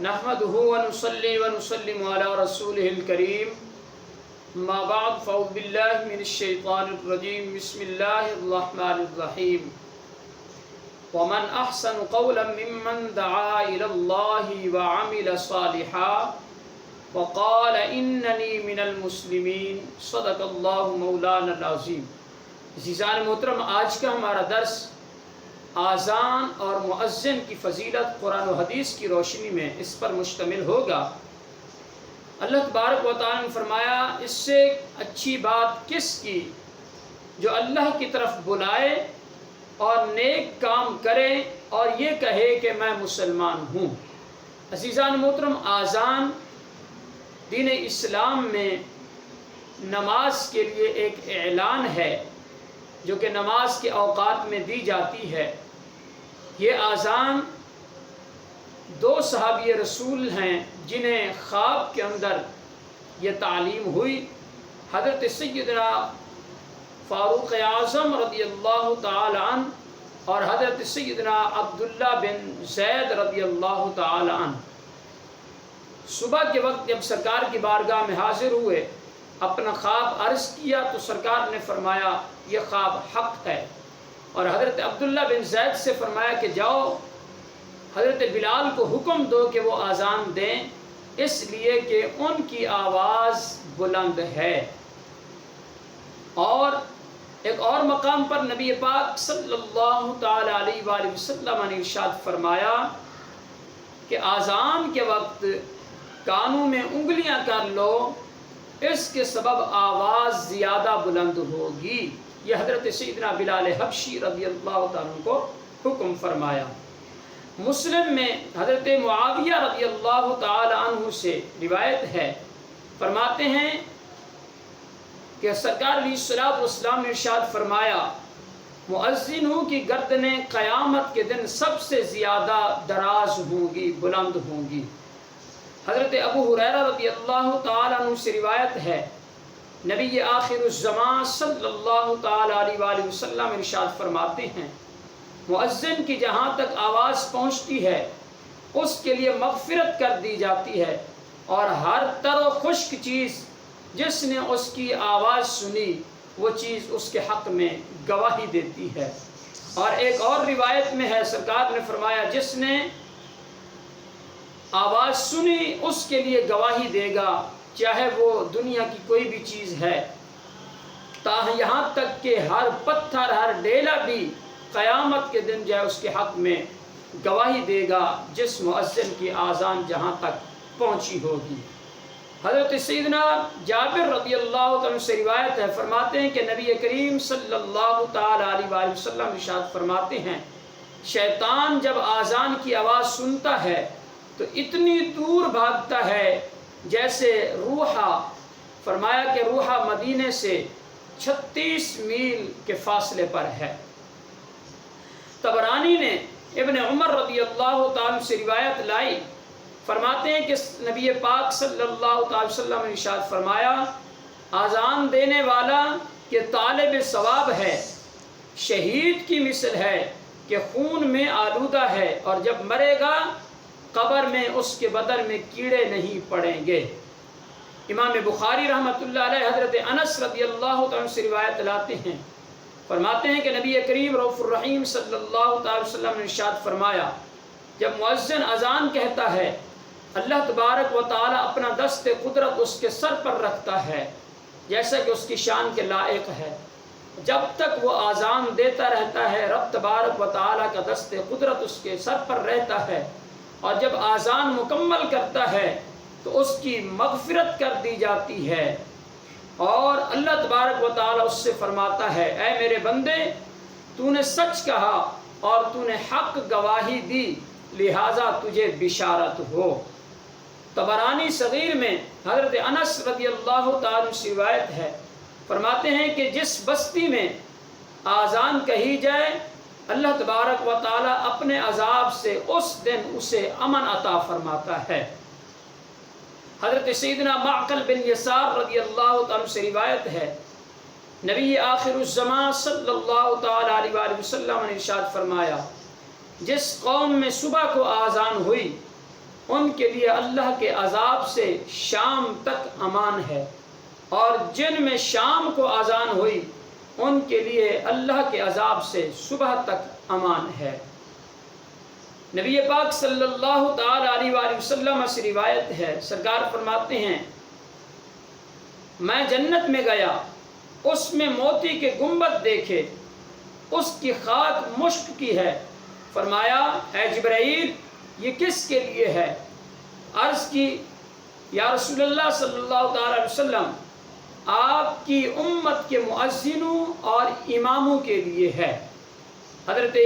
نحمده ونصلي ونسلم على رسوله الكريم ما بعد فأعوذ بالله من الشيطان الرجيم بسم الله الرحمن الرحيم ومن أحسن قولا ممن دعا إلى الله وعمل صالحا وقال إنني من المسلمين صدق الله مولانا العظيم۔ عزیزان محترم، آج کا ہمارا درس آذان اور مؤذن کی فضیلت قرآن و حدیث کی روشنی میں اس پر مشتمل ہوگا۔ اللہ تبارک و تعالیٰ نے فرمایا، اس سے اچھی بات کس کی جو اللہ کی طرف بلائے اور نیک کام کرے اور یہ کہے کہ میں مسلمان ہوں۔ عزیزان محترم، آذان دین اسلام میں نماز کے لیے ایک اعلان ہے جو کہ نماز کے اوقات میں دی جاتی ہے۔ یہ آذان دو صحابی رسول ہیں جنہیں خواب کے اندر یہ تعلیم ہوئی۔ حضرت سیدنا فاروق اعظم رضی اللہ تعالی عنہ اور حضرت سیدنا عبداللہ بن زید رضی اللہ تعالی عنہ صبح کے وقت جب سرکار کی بارگاہ میں حاضر ہوئے، اپنا خواب عرض کیا تو سرکار نے فرمایا یہ خواب حق ہے، اور حضرت عبداللہ بن زید سے فرمایا کہ جاؤ حضرت بلال کو حکم دو کہ وہ آذان دیں، اس لیے کہ ان کی آواز بلند ہے۔ اور ایک اور مقام پر نبی پاک صلی اللہ تعالی علیہ وآلہ وسلم نے ارشاد فرمایا کہ آذان کے وقت کانوں میں انگلیاں کر لو، اس کے سبب آواز زیادہ بلند ہوگی۔ یہ حضرت سیدنا بلال حبشی رضی اللہ تعالیٰ کو حکم فرمایا۔ مسلم میں حضرت معاویہ رضی اللہ تعالی عنہ سے روایت ہے، فرماتے ہیں کہ سرکار علیہ الصلوۃ والسلام نے ارشاد فرمایا، مؤذنوں کی گردنیں قیامت کے دن سب سے زیادہ دراز ہوں گی، بلند ہوں گی۔ حضرت ابو ہریرہ رضی اللہ تعالی عنہ سے روایت ہے، نبی آخر الزمان صلی اللہ تعالی علیہ وآلہ وسلم ارشاد فرماتے ہیں، مؤذن کی جہاں تک آواز پہنچتی ہے اس کے لیے مغفرت کر دی جاتی ہے، اور ہر تر و خشک چیز جس نے اس کی آواز سنی وہ چیز اس کے حق میں گواہی دیتی ہے۔ اور ایک اور روایت میں ہے، سرکار نے فرمایا جس نے آواز سنی اس کے لیے گواہی دے گا، چاہے وہ دنیا کی کوئی بھی چیز ہے، یہاں تک کہ ہر پتھر ہر ڈیلا بھی قیامت کے دن جو ہے اس کے حق میں گواہی دے گا جس مؤذن کی آذان جہاں تک پہنچی ہوگی۔ حضرت سیدنا جابر رضی اللہ عنہ سے روایت ہے، فرماتے ہیں کہ نبی کریم صلی اللہ تعالی علیہ وآلہ وسلم ارشاد فرماتے ہیں، شیطان جب آذان کی آواز سنتا ہے تو اتنی دور بھاگتا ہے جیسے روحہ، فرمایا کہ روحہ مدینے سے 36 میل کے فاصلے پر ہے۔ طبرانی نے ابن عمر رضی اللہ تعالیٰ سے روایت لائی، فرماتے ہیں کہ نبی پاک صلی اللہ تعالی وسلم نے ارشاد فرمایا، آذان دینے والا کہ طالب ثواب ہے، شہید کی مثل ہے کہ خون میں آلودہ ہے، اور جب مرے گا قبر میں اس کے بدن میں کیڑے نہیں پڑیں گے۔ امام بخاری رحمۃ اللہ علیہ حضرت انس رضی اللہ عنہ سے روایت لاتے ہیں، فرماتے ہیں کہ نبی کریم رؤوف الرحیم صلی اللہ تعالی وسلم نے ارشاد فرمایا، جب مؤذن اذان کہتا ہے اللہ تبارک و تعالی اپنا دست قدرت اس کے سر پر رکھتا ہے جیسا کہ اس کی شان کے لائق ہے، جب تک وہ اذان دیتا رہتا ہے رب تبارک و تعالی کا دست قدرت اس کے سر پر رہتا ہے، اور جب آذان مکمل کرتا ہے تو اس کی مغفرت کر دی جاتی ہے، اور اللہ تبارک و تعالیٰ اس سے فرماتا ہے، اے میرے بندے تو نے سچ کہا اور تو نے حق گواہی دی، لہٰذا تجھے بشارت ہو۔ طبرانی صغیر میں حضرت انس رضی اللہ تعالیٰ سے روایت ہے، فرماتے ہیں کہ جس بستی میں آذان کہی جائے اللہ تبارک و تعالیٰ اپنے عذاب سے اس دن اسے امن عطا فرماتا ہے۔ حضرت سیدنا معقل بن یسار رضی اللہ عنہ سے روایت ہے، نبی آخر الزمان صلی اللہ تعالی علیہ وآلہ وسلم نے ارشاد فرمایا، جس قوم میں صبح کو آذان ہوئی ان کے لیے اللہ کے عذاب سے شام تک امان ہے، اور جن میں شام کو اذان ہوئی ان کے لیے اللہ کے عذاب سے صبح تک امان ہے۔ نبی پاک صلی اللہ تعالی علیہ وآلہ وسلم سے روایت ہے، سرکار فرماتے ہیں میں جنت میں گیا، اس میں موتی کے گنبد دیکھے، اس کی خاک مشک کی ہے۔ فرمایا اے جبرائیل یہ کس کے لیے ہے؟ عرض کی یا رسول اللہ صلی اللہ تعالی علیہ وسلم آپ کی امت کے مؤذنوں اور اماموں کے لیے ہے۔ حضرت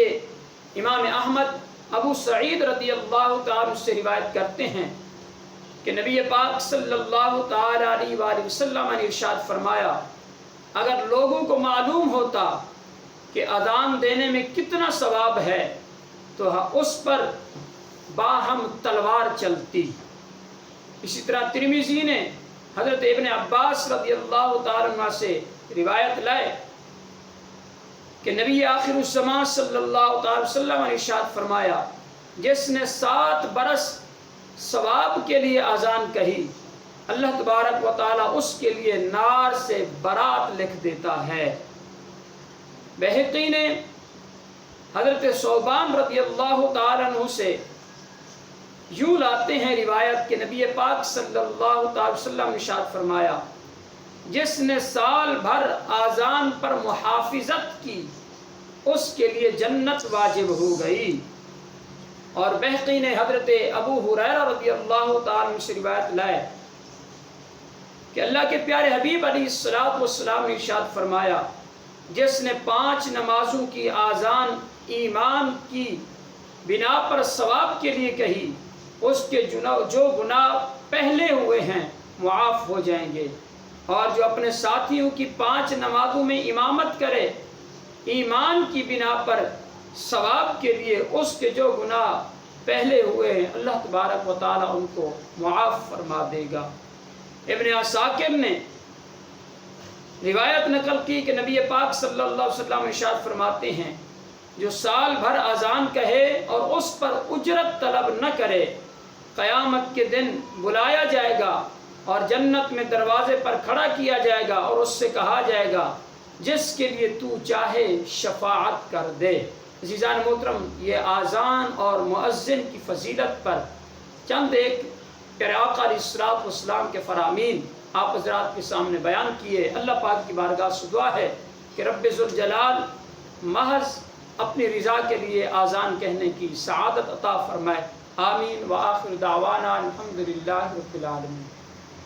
امام احمد ابو سعید رضی اللہ تعالی سے روایت کرتے ہیں کہ نبی پاک صلی اللہ تعالی علیہ وآلہ وسلم نے ارشاد فرمایا اگر لوگوں کو معلوم ہوتا کہ اذان دینے میں کتنا ثواب ہے تو اس پر باہم تلوار چلتی۔ اسی طرح ترمذی نے حضرت ابن عباس رضی اللہ تعالی عنہ سے روایت لائے کہ نبی آخر الزمان صلی اللہ تعالی وسلم نے ارشاد فرمایا جس نے 7 برس ثواب کے لیے اذان کہی اللہ تبارک و تعالی اس کے لیے نار سے برات لکھ دیتا ہے۔ بہقی نے حضرت ثوبان رضی اللہ تعالی عنہ سے یوں لاتے ہیں روایت کہ نبی پاک صلی اللہ تعالی وسلم نے ارشاد فرمایا جس نے سال بھر اذان پر محافظت کی اس کے لیے جنت واجب ہو گئی۔ اور بہقی نے حضرت ابو ہریرہ رضی اللہ تعالی عنہ سے روایت لائے کہ اللہ کے پیارے حبیب علیہ الصلوۃ والسلام نے ارشاد فرمایا جس نے 5 نمازوں کی اذان ایمان کی بنا پر ثواب کے لیے کہی اس کے جو گناہ پہلے ہوئے ہیں معاف ہو جائیں گے، اور جو اپنے ساتھیوں کی 5 نمازوں میں امامت کرے ایمان کی بنا پر ثواب کے لیے اس کے جو گناہ پہلے ہوئے ہیں اللہ تبارک و تعالی ان کو معاف فرما دے گا۔ ابن عساکر نے روایت نقل کی کہ نبی پاک صلی اللہ علیہ وسلم ارشاد فرماتے ہیں جو سال بھر اذان کہے اور اس پر اجرت طلب نہ کرے قیامت کے دن بلایا جائے گا اور جنت میں دروازے پر کھڑا کیا جائے گا اور اس سے کہا جائے گا جس کے لیے تو چاہے شفاعت کر دے۔ عزیزان محترم یہ اذان اور مؤذن کی فضیلت پر چند ایک پیارے آقا علیہ الصلوۃ والسلام کے فرامین آپ حضرات کے سامنے بیان کیے۔ اللہ پاک کی بارگاہ سے دعا ہے کہ رب ذوالجلال محض اپنی رضا کے لیے اذان کہنے کی سعادت عطا فرمائے۔ آمین۔ وآخر دعوانا الحمدللہ رب العالمین۔